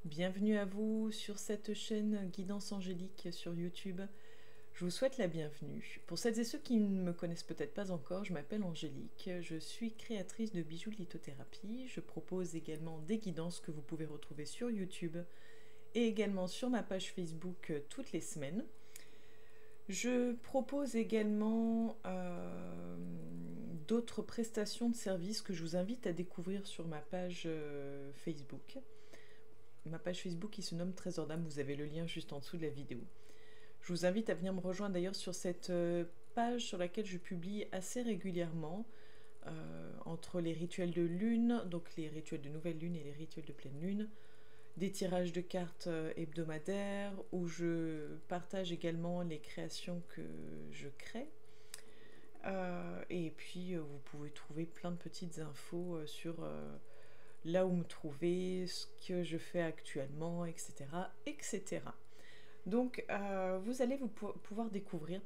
Bienvenue à vous sur cette chaîne Guidance Angélique sur YouTube. Je vous souhaite la bienvenue. Pour celles et ceux qui ne me connaissent peut-être pas encore, je m'appelle Angélique, je suis créatrice de bijoux de lithothérapie. Je propose également des guidances que vous pouvez retrouver sur YouTube et également sur ma page Facebook toutes les semaines. Je propose également d'autres prestations de services que je vous invite à découvrir sur ma page Facebook. Ma page Facebook qui se nomme Trésor d'âme, vous avez le lien juste en dessous de la vidéo. Je vous invite à venir me rejoindre d'ailleurs sur cette page sur laquelle je publie assez régulièrement entre les rituels de lune, donc les rituels de nouvelle lune et les rituels de pleine lune, des tirages de cartes hebdomadaires où je partage également les créations que je crée. Et puis vous pouvez trouver plein de petites infos sur là où me trouver, ce que je fais actuellement, etc. etc. Donc vous allez pouvoir découvrir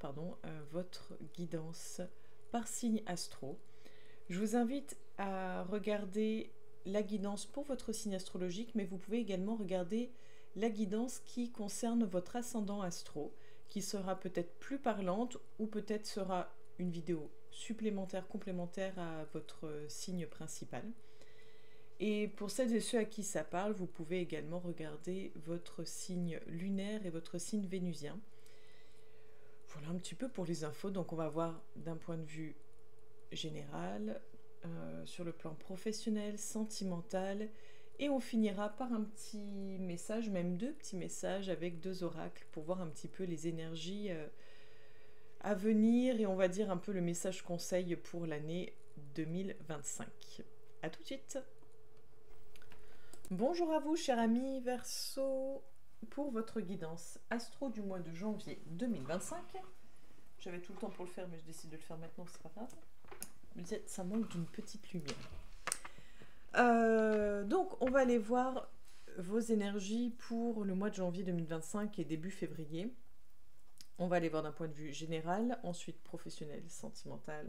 votre guidance par signe astro. Je vous invite à regarder la guidance pour votre signe astrologique, mais vous pouvez également regarder la guidance qui concerne votre ascendant astro, qui sera peut-être plus parlante ou peut-être sera une vidéo supplémentaire, complémentaire à votre signe principal. Et pour celles et ceux à qui ça parle, vous pouvez également regarder votre signe lunaire et votre signe vénusien. Voilà un petit peu pour les infos. Donc on va voir d'un point de vue général, sur le plan professionnel, sentimental, et on finira par un petit message, même deux petits messages avec deux oracles pour voir un petit peu les énergies à venir et on va dire un peu le message conseil pour l'année 2025. A tout de suite. Bonjour à vous, chers amis Verseau, pour votre guidance astro du mois de janvier 2025. J'avais tout le temps pour le faire, mais je décide de le faire maintenant, c'est pas grave. Ça manque d'une petite lumière. Donc, on va aller voir vos énergies pour le mois de janvier 2025 et début février. On va aller voir d'un point de vue général, ensuite professionnel, sentimental.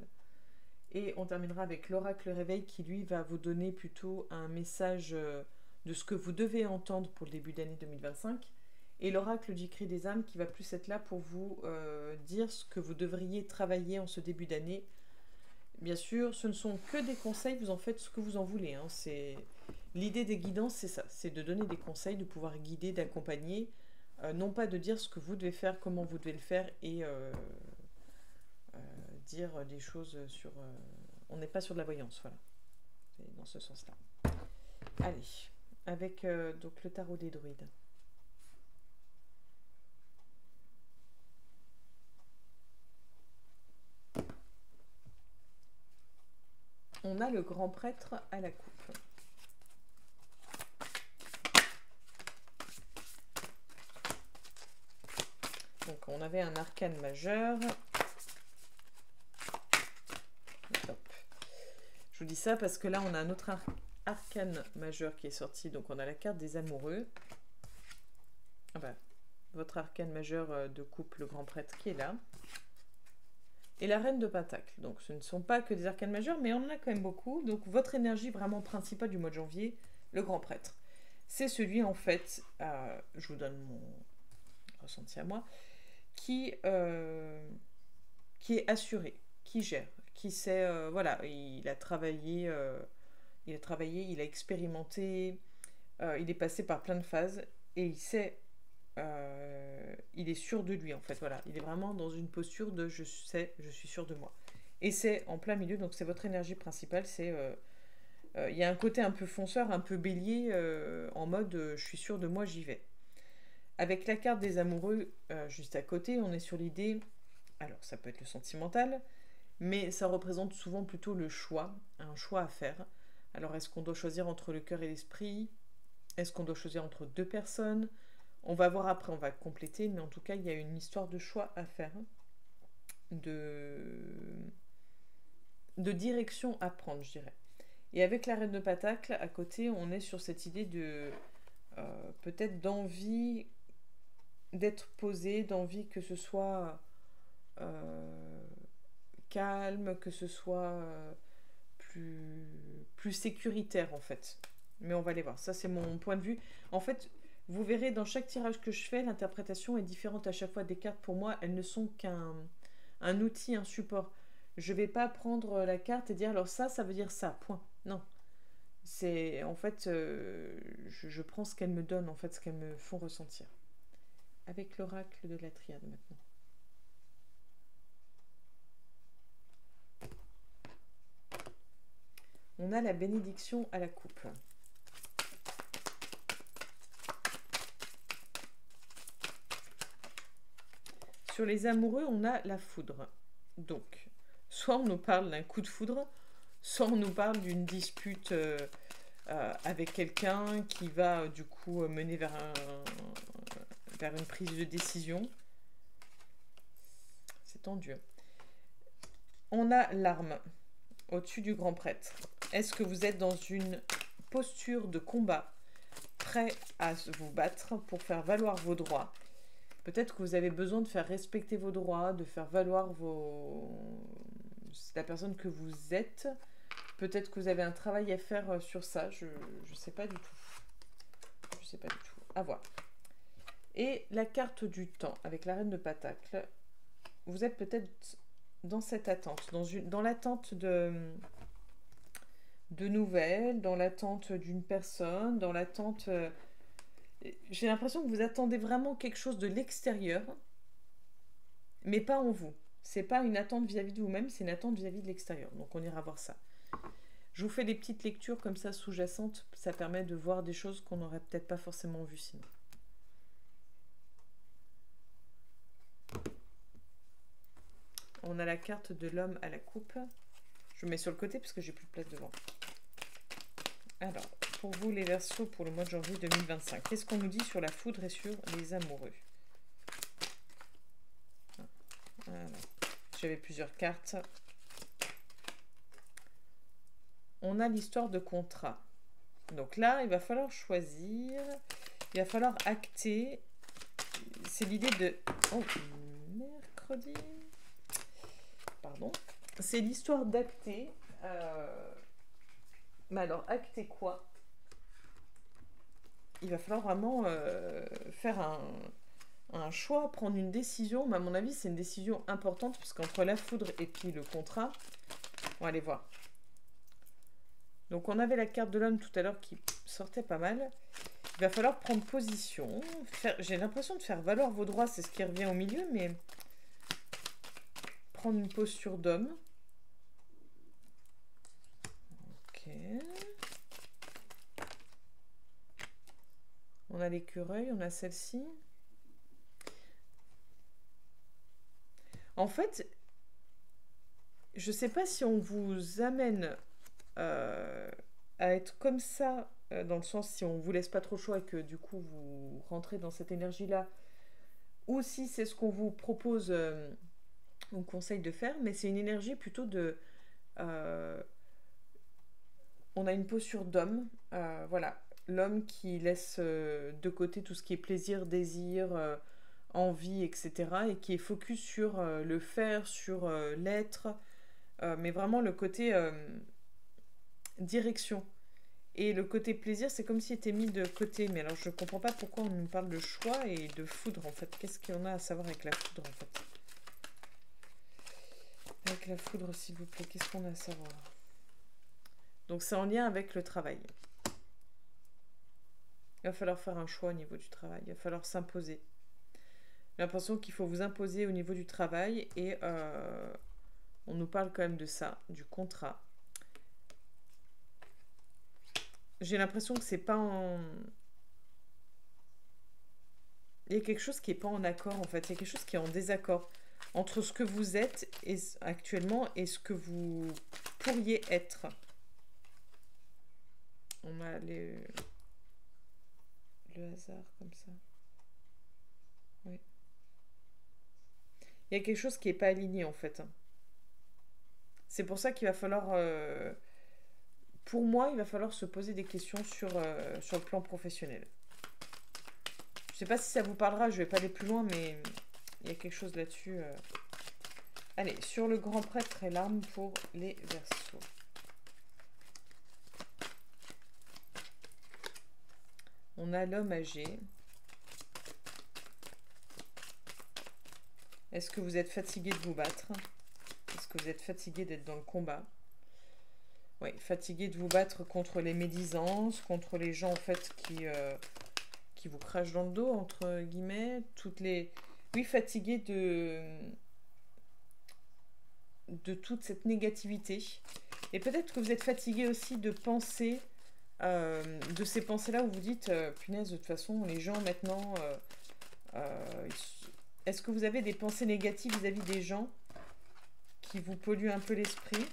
Et on terminera avec l'oracle réveil qui, lui, va vous donner plutôt un message de ce que vous devez entendre pour le début d'année 2025. Et l'oracle du cri des âmes qui va plus être là pour vous dire ce que vous devriez travailler en ce début d'année. Bien sûr, ce ne sont que des conseils, vous en faites ce que vous en voulez. Hein. L'idée des guidances, c'est ça, c'est de donner des conseils, de pouvoir guider, d'accompagner, non pas de dire ce que vous devez faire, comment vous devez le faire et dire des choses sur... on n'est pas sur de la voyance, voilà. C'est dans ce sens-là. Allez, avec donc le tarot des druides. On a le grand prêtre à la coupe. Donc on avait un arcane majeur. Top. Je vous dis ça parce que là on a un autre arcane majeur qui est sorti. Donc on a la carte des amoureux. Ah bah, votre arcane majeur de coupe, le grand prêtre qui est là. Et la reine de Pentacle. Donc ce ne sont pas que des arcanes majeurs, mais on en a quand même beaucoup. Donc votre énergie vraiment principale du mois de janvier, le grand prêtre. C'est celui en fait, je vous donne mon ressenti à moi, qui est assuré, qui gère, qui sait, voilà, il a travaillé, il a expérimenté, il est passé par plein de phases et il sait... il est sûr de lui en fait, voilà, il est vraiment dans une posture de je sais, je suis sûr de moi et c'est en plein milieu, donc c'est votre énergie principale, c'est il y a un côté un peu fonceur, un peu bélier, en mode je suis sûr de moi, j'y vais. Avec la carte des amoureux juste à côté, on est sur l'idée, alors ça peut être le sentimental, mais ça représente souvent plutôt le choix, un choix à faire. Alors est-ce qu'on doit choisir entre le cœur et l'esprit? Est-ce qu'on doit choisir entre deux personnes? On va voir après, on va compléter, mais en tout cas, il y a une histoire de choix à faire, de direction à prendre, je dirais. Et avec la reine de Pentacle, à côté, on est sur cette idée de peut-être d'envie d'être posé, d'envie que ce soit calme, que ce soit plus sécuritaire, en fait. Mais on va aller voir. Ça, c'est mon point de vue. En fait, Vous verrez, dans chaque tirage que je fais, l'interprétation est différente à chaque fois des cartes. Pour moi, elles ne sont qu'un outil, un support. Je ne vais pas prendre la carte et dire, alors ça veut dire ça, point. Non. C'est, en fait, je prends ce qu'elles me donnent, en fait, ce qu'elles me font ressentir. Avec l'oracle de la triade, maintenant. On a la bénédiction à la coupe. Sur les amoureux, on a la foudre. Donc, soit on nous parle d'un coup de foudre, soit on nous parle d'une dispute avec quelqu'un qui va du coup mener vers une prise de décision. C'est tendu. On a l'arme au-dessus du grand prêtre. Est-ce que vous êtes dans une posture de combat, prêt à vous battre pour faire valoir vos droits? Peut-être que vous avez besoin de faire respecter vos droits, de faire valoir la personne que vous êtes. Peut-être que vous avez un travail à faire sur ça. Je ne sais pas du tout. Je ne sais pas du tout. À voir. Et la carte du temps avec la reine de Pentacle. Vous êtes peut-être dans cette attente, dans l'attente de nouvelles, dans l'attente d'une personne, dans l'attente... J'ai l'impression que vous attendez vraiment quelque chose de l'extérieur, mais pas en vous. C'est pas une attente vis-à-vis de vous-même, c'est une attente vis-à-vis de l'extérieur. Donc on ira voir ça. Je vous fais des petites lectures comme ça sous-jacentes, ça permet de voir des choses qu'on n'aurait peut-être pas forcément vues sinon. On a la carte de l'homme à la coupe. Je mets sur le côté parce que j'ai plus de place devant. Alors, pour vous les Verseaux pour le mois de janvier 2025, qu'est-ce qu'on nous dit sur la foudre et sur les amoureux? Voilà. J'avais plusieurs cartes. On a l'histoire de contrat. Donc là, il va falloir choisir. Il va falloir acter. C'est l'idée de... Oh, mercredi. Pardon. C'est l'histoire d'acter. Mais alors, acter quoi? Il va falloir vraiment faire un choix, prendre une décision. Mais à mon avis, c'est une décision importante, parce qu'entre la foudre et puis le contrat, on va aller voir. Donc, on avait la carte de l'homme tout à l'heure qui sortait pas mal. Il va falloir prendre position. J'ai l'impression de faire valoir vos droits, c'est ce qui revient au milieu, mais prendre une posture d'homme. Ok. On a l'écureuil, on a celle-ci. En fait, je ne sais pas si on vous amène à être comme ça, dans le sens si on ne vous laisse pas trop le choix et que du coup vous rentrez dans cette énergie-là, ou si c'est ce qu'on vous propose, on conseille de faire, mais c'est une énergie plutôt de... on a une posture d'homme, voilà, l'homme qui laisse de côté tout ce qui est plaisir, désir, envie, etc. et qui est focus sur le faire, sur l'être, mais vraiment le côté direction. Et le côté plaisir, c'est comme s'il était mis de côté. Mais alors, je ne comprends pas pourquoi on nous parle de choix et de foudre, en fait. Qu'est-ce qu'il y en a à savoir avec la foudre, en fait? Avec la foudre, s'il vous plaît, qu'est-ce qu'on a à savoir? Donc, c'est en lien avec le travail. Il va falloir faire un choix au niveau du travail. Il va falloir s'imposer. J'ai l'impression qu'il faut vous imposer au niveau du travail. Et on nous parle quand même de ça, du contrat. J'ai l'impression que c'est pas en... Il y a quelque chose qui n'est pas en accord, en fait. Il y a quelque chose qui est en désaccord entre ce que vous êtes actuellement et ce que vous pourriez être. On a le hasard comme ça. Oui. Il y a quelque chose qui n'est pas aligné, en fait. C'est pour ça qu'il va falloir... Pour moi, il va falloir se poser des questions sur le plan professionnel. Je ne sais pas si ça vous parlera, je ne vais pas aller plus loin, mais il y a quelque chose là-dessus. Allez, sur le grand prêtre et l'arme pour les Verseaux. On a l'homme âgé. Est-ce que vous êtes fatigué de vous battre? Est-ce que vous êtes fatigué d'être dans le combat? Oui, fatigué de vous battre contre les médisances, contre les gens en fait qui vous crachent dans le dos, entre guillemets. Oui, fatigué de toute cette négativité. Et peut-être que vous êtes fatigué aussi de penser, de ces pensées-là où vous dites, punaise, de toute façon, les gens maintenant... est-ce que vous avez des pensées négatives vis-à-vis des gens qui vous polluent un peu l'esprit?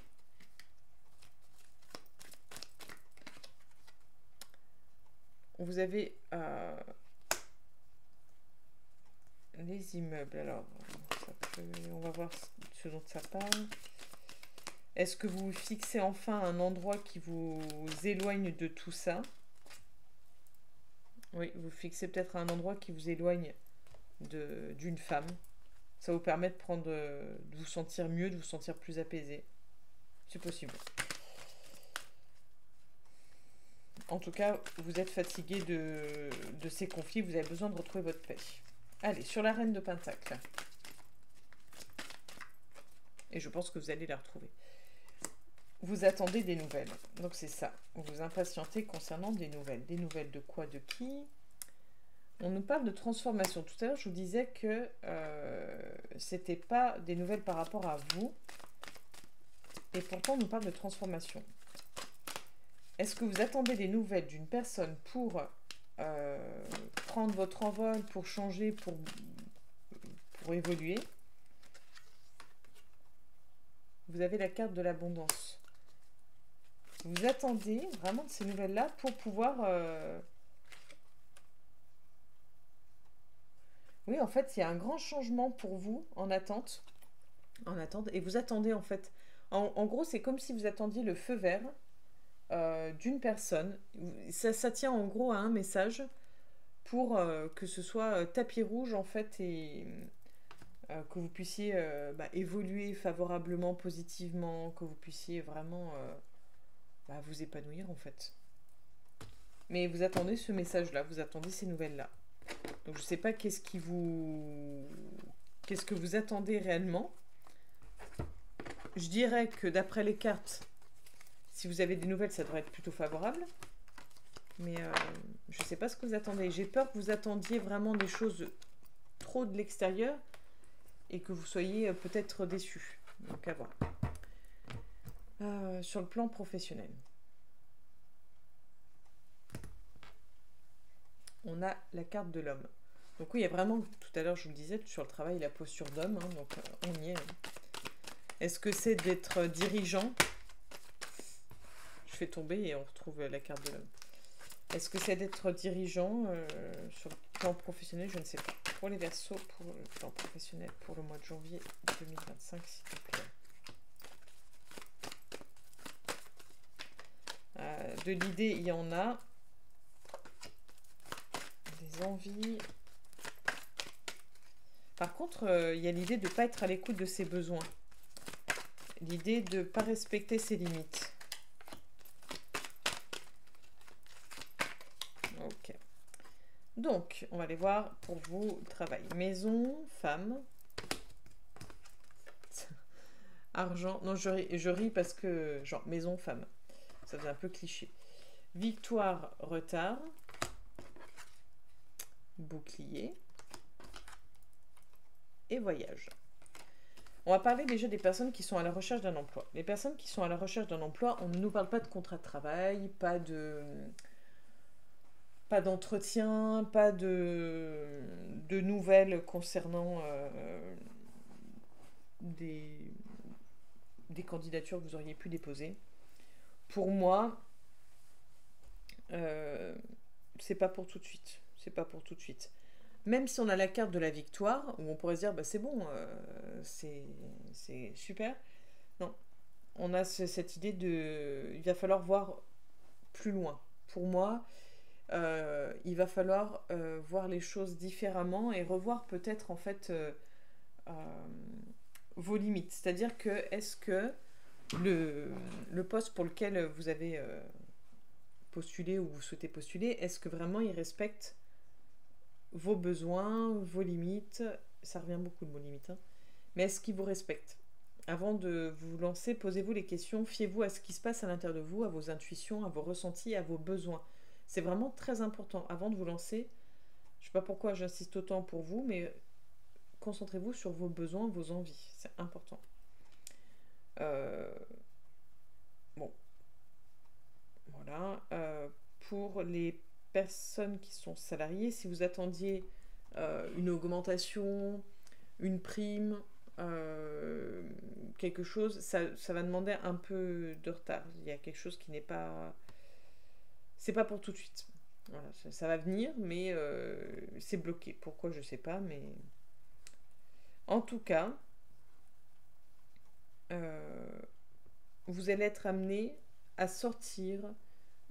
Vous avez les immeubles. Alors, on va voir ce dont ça parle. Est-ce que vous fixez enfin un endroit qui vous éloigne de tout ça? Oui, vous fixez peut-être un endroit qui vous éloigne d'une femme. Ça vous permet de vous sentir mieux, de vous sentir plus apaisé. C'est possible. En tout cas, vous êtes fatigué de ces conflits, vous avez besoin de retrouver votre paix. Allez, sur la reine de Pentacle. Et je pense que vous allez la retrouver. Vous attendez des nouvelles. Donc c'est ça. Vous vous impatientez concernant des nouvelles. Des nouvelles de quoi, de qui? On nous parle de transformation. Tout à l'heure, je vous disais que c'était pas des nouvelles par rapport à vous. Et pourtant, on nous parle de transformation. Est-ce que vous attendez des nouvelles d'une personne pour prendre votre envol, pour changer, pour évoluer? Vous avez la carte de l'abondance. Vous attendez vraiment de ces nouvelles-là pour pouvoir... Oui, en fait, il y a un grand changement pour vous en attente. Et vous attendez, en fait... En gros, c'est comme si vous attendiez le feu vert d'une personne. Ça tient en gros à un message pour que ce soit tapis rouge, en fait, et que vous puissiez évoluer favorablement, positivement, que vous puissiez vraiment vous épanouir, en fait. Mais vous attendez ce message-là, vous attendez ces nouvelles-là. Donc je ne sais pas qu'est-ce que vous attendez réellement. Je dirais que d'après les cartes, si vous avez des nouvelles, ça devrait être plutôt favorable. Mais je ne sais pas ce que vous attendez. J'ai peur que vous attendiez vraiment des choses trop de l'extérieur et que vous soyez peut-être déçus. Donc à voir. Sur le plan professionnel. On a la carte de l'homme. Donc oui, il y a vraiment, tout à l'heure je vous le disais, sur le travail, la posture d'homme. Hein, donc on y est. Est-ce que c'est d'être dirigeant? Je fais tomber et on retrouve la carte de l'homme. Est-ce que c'est d'être dirigeant sur le plan professionnel? Je ne sais pas. Pour les Verseaux, pour le plan professionnel, pour le mois de janvier 2025, s'il vous plaît. De l'idée, il y en a. Des envies. Par contre, il y a l'idée de ne pas être à l'écoute de ses besoins. L'idée de ne pas respecter ses limites. Ok. Donc, on va aller voir pour vous travail. Maison, femme. Argent. Non, je ris parce que, genre, maison, femme. Ça faisait un peu cliché. Victoire, retard. Bouclier. Et voyage. On va parler déjà des personnes qui sont à la recherche d'un emploi. Les personnes qui sont à la recherche d'un emploi, on ne nous parle pas de contrat de travail, pas d'entretien, pas de nouvelles concernant des candidatures que vous auriez pu déposer. Pour moi, c'est pas pour tout de suite. C'est pas pour tout de suite. Même si on a la carte de la victoire, où on pourrait se dire, bah, c'est bon, c'est super. Non, on a cette idée de... Il va falloir voir plus loin. Pour moi, il va falloir voir les choses différemment et revoir peut-être en fait vos limites. C'est-à-dire que est-ce que le poste pour lequel vous avez postulé ou vous souhaitez postuler, est-ce que vraiment il respecte vos besoins, vos limites? Ça revient beaucoup le mot limite. Hein. mais est-ce qu'ils vous respectent? Avant de vous lancer, posez-vous les questions, fiez-vous à ce qui se passe à l'intérieur de vous, à vos intuitions, à vos ressentis, à vos besoins. C'est vraiment très important. Avant de vous lancer, je ne sais pas pourquoi j'insiste autant pour vous, mais concentrez-vous sur vos besoins, vos envies. C'est important. Bon, voilà. Pour les personnes qui sont salariées, si vous attendiez une augmentation, une prime, quelque chose, ça va demander un peu de retard. Il y a quelque chose qui n'est pas... C'est pas pour tout de suite. Voilà, ça va venir, mais c'est bloqué. Pourquoi, je sais pas, mais... En tout cas, vous allez être amené à sortir,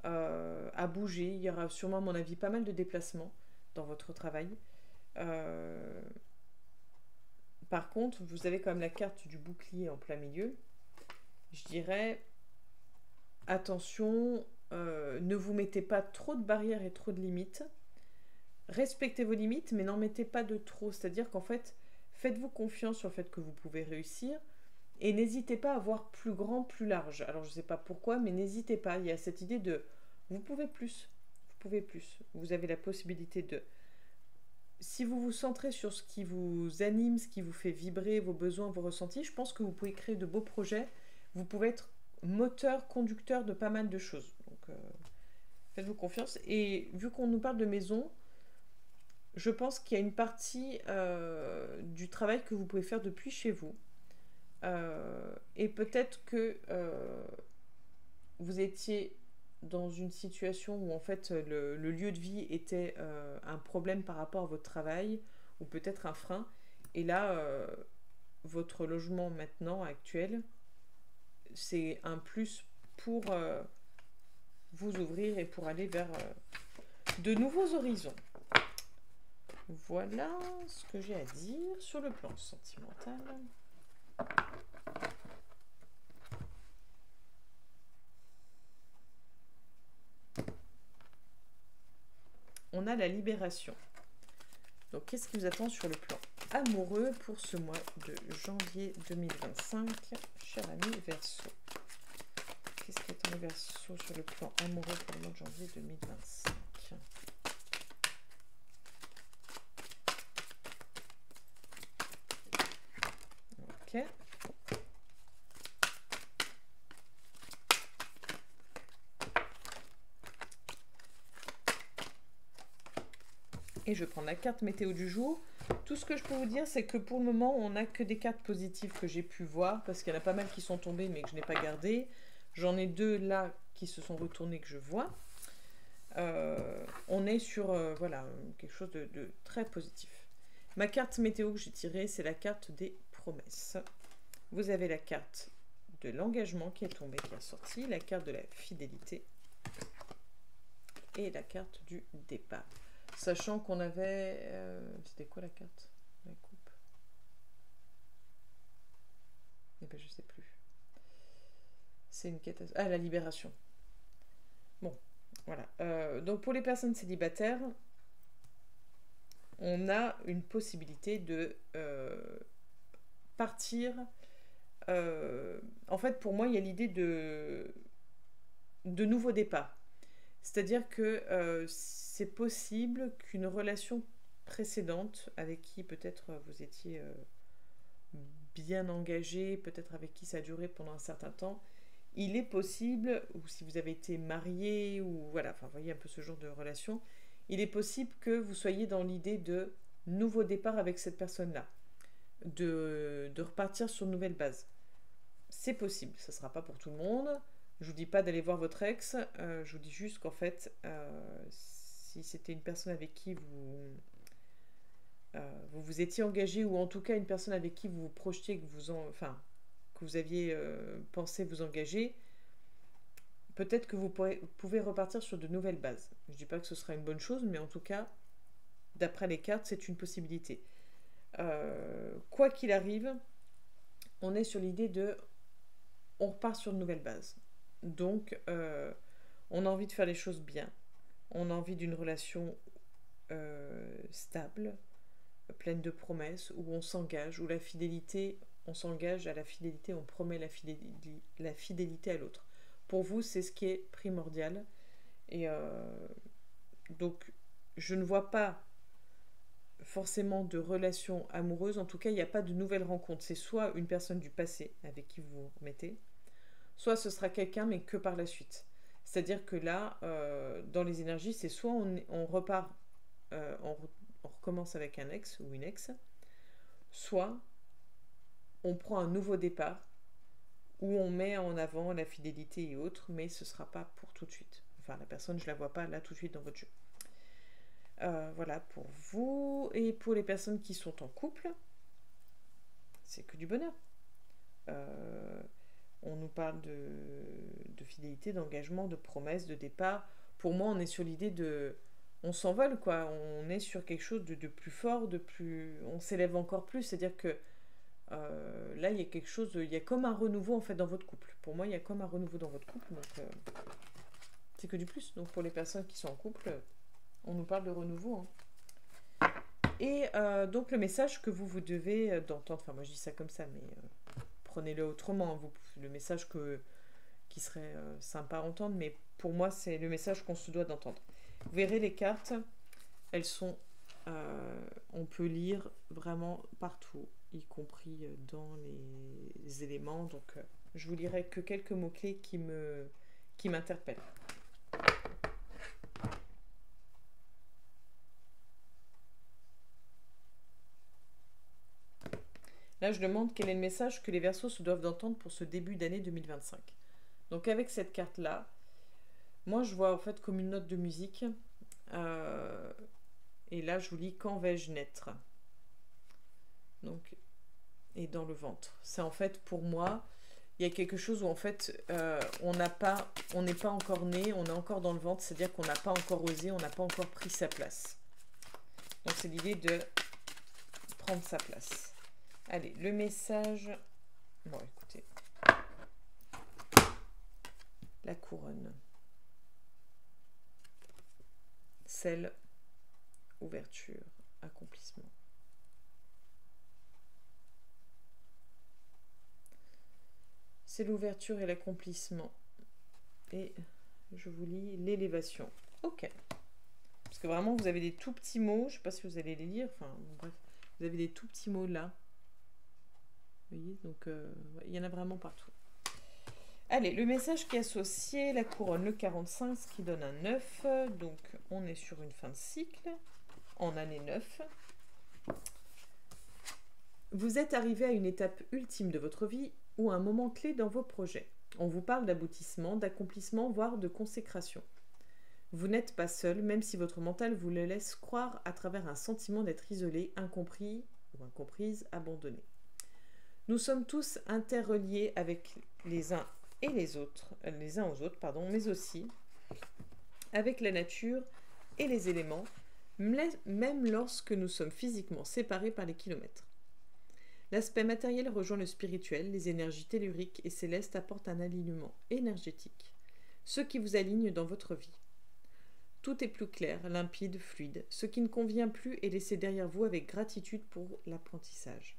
à bouger. Il y aura sûrement, à mon avis, pas mal de déplacements dans votre travail. Par contre, vous avez quand même la carte du bouclier en plein milieu. Je dirais, attention, ne vous mettez pas trop de barrières et trop de limites. Respectez vos limites, mais n'en mettez pas de trop. C'est-à-dire qu'en fait, faites-vous confiance sur le fait que vous pouvez réussir et n'hésitez pas à voir plus grand, plus large. Alors, je ne sais pas pourquoi, mais n'hésitez pas. Il y a cette idée de vous pouvez plus. Vous pouvez plus. Vous avez la possibilité de... Si vous vous centrez sur ce qui vous anime, ce qui vous fait vibrer, vos besoins, vos ressentis, je pense que vous pouvez créer de beaux projets. Vous pouvez être moteur, conducteur de pas mal de choses. Donc, faites-vous confiance. Et vu qu'on nous parle de maison, je pense qu'il y a une partie du travail que vous pouvez faire depuis chez vous. Et peut-être que vous étiez dans une situation où en fait le lieu de vie était un problème par rapport à votre travail ou peut-être un frein. Et là, votre logement maintenant actuel, c'est un plus pour vous ouvrir et pour aller vers de nouveaux horizons. Voilà ce que j'ai à dire sur le plan sentimental. On a la libération. Donc, qu'est-ce qui vous attend sur le plan amoureux pour ce mois de janvier 2025, cher ami Verseau? Qu'est-ce qui attend les Verseaux sur le plan amoureux pour le mois de janvier 2025? Ok. Et je vais prendre la carte météo du jour. Tout ce que je peux vous dire, c'est que pour le moment, on n'a que des cartes positives que j'ai pu voir, parce qu'il y en a pas mal qui sont tombées, mais que je n'ai pas gardées. J'en ai deux là qui se sont retournées que je vois. On est sur voilà, quelque chose de très positif. Ma carte météo que j'ai tirée, c'est la carte des promesses. Vous avez la carte de l'engagement qui est tombée, qui est sortie, la carte de la fidélité et la carte du départ. Sachant qu'on avait... c'était quoi la carte? La coupe? Eh ben, je sais plus. C'est une catastrophe. Ah, la libération. Bon, voilà. Donc, pour les personnes célibataires, on a une possibilité de partir. En fait, pour moi, il y a l'idée de nouveau départ. C'est-à-dire que c'est possible qu'une relation précédente, avec qui peut-être vous étiez bien engagé, peut-être avec qui ça a duré pendant un certain temps, il est possible, ou si vous avez été marié, ou voilà, enfin, vous voyez un peu ce genre de relation, il est possible que vous soyez dans l'idée de nouveau départ avec cette personne-là, de repartir sur une nouvelle base. C'est possible, ça ne sera pas pour tout le monde. Je ne vous dis pas d'aller voir votre ex, je vous dis juste qu'en fait, si c'était une personne avec qui vous vous étiez engagé, ou en tout cas une personne avec qui vous vous projetiez, que vous aviez pensé vous engager, peut-être que vous pouvez repartir sur de nouvelles bases. Je ne dis pas que ce sera une bonne chose, mais en tout cas, d'après les cartes, c'est une possibilité. Quoi qu'il arrive, on est sur l'idée de... On repart sur de nouvelles bases. Donc, on a envie de faire les choses bien. On a envie d'une relation stable, pleine de promesses, où on s'engage, où la fidélité, on s'engage à la fidélité, on promet la fidélité à l'autre. Pour vous, c'est ce qui est primordial. Et donc, je ne vois pas forcément de relation amoureuse. En tout cas, il n'y a pas de nouvelle rencontre. C'est soit une personne du passé avec qui vous vous remettez, soit ce sera quelqu'un, mais que par la suite. C'est-à-dire que là, dans les énergies, c'est soit on repart, on recommence avec un ex ou une ex, soit on prend un nouveau départ où on met en avant la fidélité et autres, mais ce ne sera pas pour tout de suite. Enfin, la personne, je ne la vois pas là tout de suite dans votre jeu. Voilà pour vous. Et pour les personnes qui sont en couple, c'est que du bonheur. On nous parle de fidélité, d'engagement, de promesse, de départ. Pour moi, on est sur l'idée de... On s'envole, quoi. On est sur quelque chose de plus fort, de plus... On s'élève encore plus. C'est-à-dire que là, il y a quelque chose... Il y a comme un renouveau, en fait, dans votre couple. Pour moi, il y a comme un renouveau dans votre couple. Donc, c'est que du plus. Donc, pour les personnes qui sont en couple, on nous parle de renouveau. Hein. Et donc, le message que vous devez d'entendre... Enfin, moi, je dis ça comme ça, mais... prenez-le autrement, le message qui serait sympa à entendre, mais pour moi, c'est le message qu'on se doit d'entendre. Vous verrez les cartes, elles sont... on peut lire vraiment partout, y compris dans les éléments. Donc, je vous lirai que quelques mots-clés qui m'interpellent. Là, je demande quel est le message que les Verseaux se doivent d'entendre pour ce début d'année 2025. Donc, avec cette carte-là, moi, je vois en fait comme une note de musique. Et là, je vous lis « Quand vais-je naître ?» Donc, et dans le ventre. C'est en fait, pour moi, il y a quelque chose où en fait, on n'est pas encore né, on est encore dans le ventre. C'est-à-dire qu'on n'a pas encore osé, on n'a pas encore pris sa place. Donc, c'est l'idée de prendre sa place. Allez, le message... Bon, écoutez. La couronne. Celle, ouverture, accomplissement. C'est l'ouverture et l'accomplissement. Et je vous lis l'élévation. Ok. Parce que vraiment, vous avez des tout petits mots. Je ne sais pas si vous allez les lire. Enfin, bon, bref. Vous avez des tout petits mots là. Vous voyez, donc il y en a vraiment partout. Allez, le message qui est associé, la couronne, le 45, ce qui donne un 9. Donc, on est sur une fin de cycle, en année 9. Vous êtes arrivé à une étape ultime de votre vie ou à un moment clé dans vos projets. On vous parle d'aboutissement, d'accomplissement, voire de consécration. Vous n'êtes pas seul, même si votre mental vous le laisse croire à travers un sentiment d'être isolé, incompris ou incomprise, abandonné. Nous sommes tous interreliés avec les uns et les uns aux autres, mais aussi avec la nature et les éléments, même lorsque nous sommes physiquement séparés par les kilomètres. L'aspect matériel rejoint le spirituel, les énergies telluriques et célestes apportent un alignement énergétique, ce qui vous aligne dans votre vie. Tout est plus clair, limpide, fluide. Ce qui ne convient plus est laissé derrière vous avec gratitude pour l'apprentissage.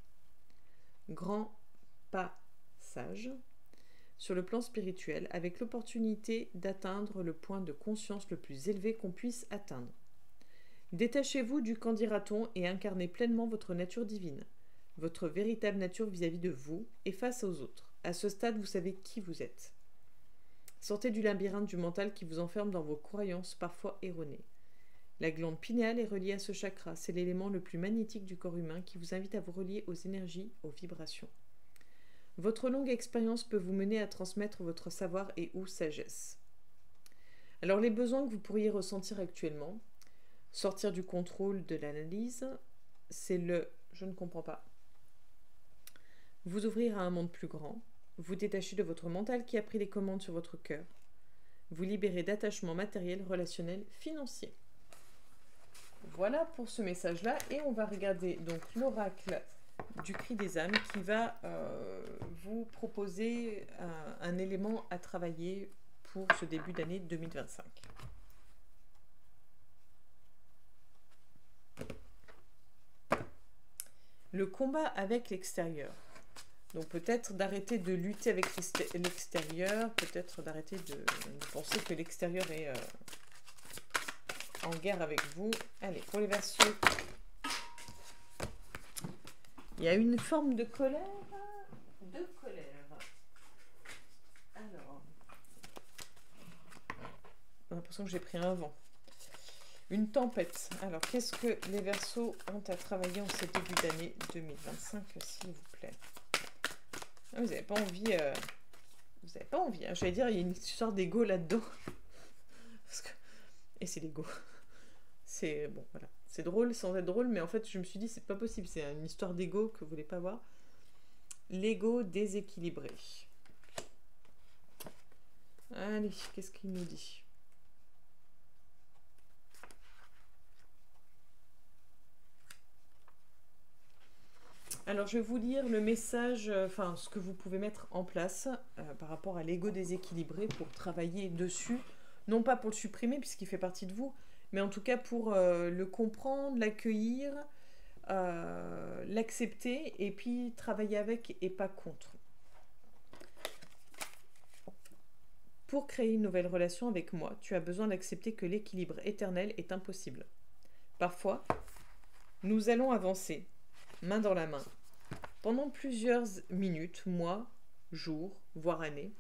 Grand passage sur le plan spirituel, avec l'opportunité d'atteindre le point de conscience le plus élevé qu'on puisse atteindre. Détachez-vous du qu'en dira-t-on et incarnez pleinement votre nature divine, votre véritable nature vis-à-vis de vous et face aux autres. À ce stade, vous savez qui vous êtes. Sortez du labyrinthe du mental qui vous enferme dans vos croyances parfois erronées. La glande pinéale est reliée à ce chakra, c'est l'élément le plus magnétique du corps humain qui vous invite à vous relier aux énergies, aux vibrations. Votre longue expérience peut vous mener à transmettre votre savoir et ou sagesse. Alors les besoins que vous pourriez ressentir actuellement, sortir du contrôle de l'analyse, c'est le « je ne comprends pas ». Vous ouvrir à un monde plus grand, vous détacher de votre mental qui a pris les commandes sur votre cœur, vous libérer d'attachements matériels, relationnels, financiers. Voilà pour ce message-là, et on va regarder donc l'oracle du cri des âmes qui va vous proposer un élément à travailler pour ce début d'année 2025. le combat avec l'extérieur. Donc peut-être d'arrêter de lutter avec l'extérieur, peut-être d'arrêter de penser que l'extérieur est en guerre avec vous. Allez, pour les Verseaux, il y a une forme de colère. Alors, j'ai l'impression que j'ai pris un vent. Une tempête. Alors, qu'est-ce que les Verseaux ont à travailler en ce début d'année 2025, s'il vous plaît? Vous n'avez pas envie... Vous n'avez pas envie. Hein. J'allais dire, il y a une histoire d'ego là-dedans. Et c'est l'ego. C'est... Bon, voilà. C'est drôle sans être drôle, mais en fait, je me suis dit, c'est pas possible. C'est une histoire d'ego que vous voulez pas voir. L'ego déséquilibré. Allez, qu'est-ce qu'il nous dit? Alors, je vais vous lire le message, enfin, ce que vous pouvez mettre en place par rapport à l'ego déséquilibré pour travailler dessus. Non pas pour le supprimer, puisqu'il fait partie de vous, mais en tout cas pour le comprendre, l'accueillir, l'accepter, et puis travailler avec et pas contre. Pour créer une nouvelle relation avec moi, tu as besoin d'accepter que l'équilibre éternel est impossible. Parfois, nous allons avancer, main dans la main, pendant plusieurs minutes, mois, jours, voire années,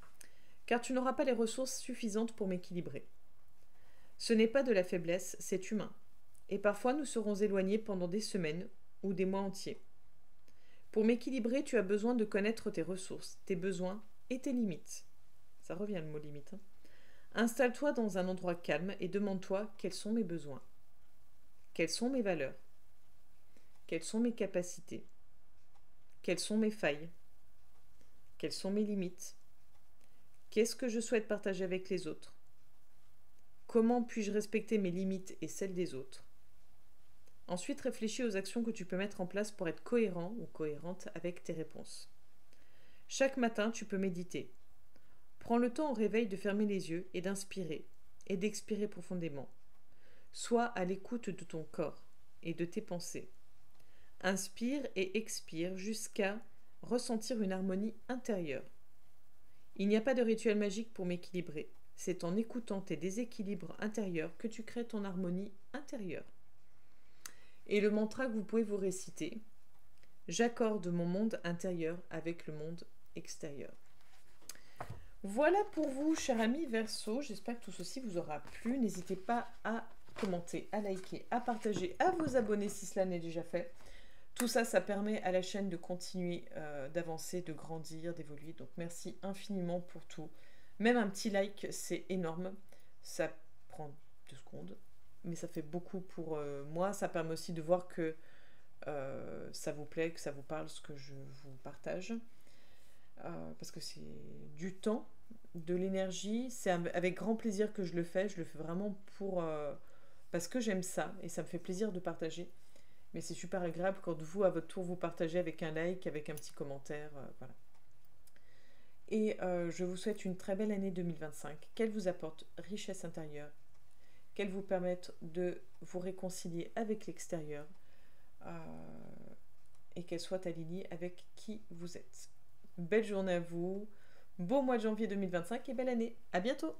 car tu n'auras pas les ressources suffisantes pour m'équilibrer. Ce n'est pas de la faiblesse, c'est humain. Et parfois nous serons éloignés pendant des semaines ou des mois entiers. Pour m'équilibrer, tu as besoin de connaître tes ressources, tes besoins et tes limites. Ça revient le mot limite. Hein. Installe-toi dans un endroit calme et demande-toi quels sont mes besoins. Quelles sont mes valeurs? Quelles sont mes capacités? Quelles sont mes failles? Quelles sont mes limites? Qu'est-ce que je souhaite partager avec les autres? Comment puis-je respecter mes limites et celles des autres? Ensuite, réfléchis aux actions que tu peux mettre en place pour être cohérent ou cohérente avec tes réponses. Chaque matin, tu peux méditer. Prends le temps au réveil de fermer les yeux et d'inspirer et d'expirer profondément. Sois à l'écoute de ton corps et de tes pensées. Inspire et expire jusqu'à ressentir une harmonie intérieure. Il n'y a pas de rituel magique pour m'équilibrer. C'est en écoutant tes déséquilibres intérieurs que tu crées ton harmonie intérieure. Et le mantra que vous pouvez vous réciter: j'accorde mon monde intérieur avec le monde extérieur. Voilà pour vous, chers amis Verseaux. J'espère que tout ceci vous aura plu. N'hésitez pas à commenter, à liker, à partager, à vous abonner si cela n'est déjà fait. Tout ça, ça permet à la chaîne de continuer d'avancer, de grandir, d'évoluer. Donc merci infiniment pour tout. Même un petit like, c'est énorme. Ça prend 2 secondes, mais ça fait beaucoup pour moi. Ça permet aussi de voir que ça vous plaît, que ça vous parle, ce que je vous partage. Parce que c'est du temps, de l'énergie. C'est avec grand plaisir que je le fais. Je le fais vraiment parce que j'aime ça et ça me fait plaisir de partager. Mais c'est super agréable quand vous, à votre tour, vous partagez avec un like, avec un petit commentaire. Voilà. Et je vous souhaite une très belle année 2025, qu'elle vous apporte richesse intérieure, qu'elle vous permette de vous réconcilier avec l'extérieur et qu'elle soit alignée avec qui vous êtes. Belle journée à vous, beau mois de janvier 2025 et belle année. À bientôt!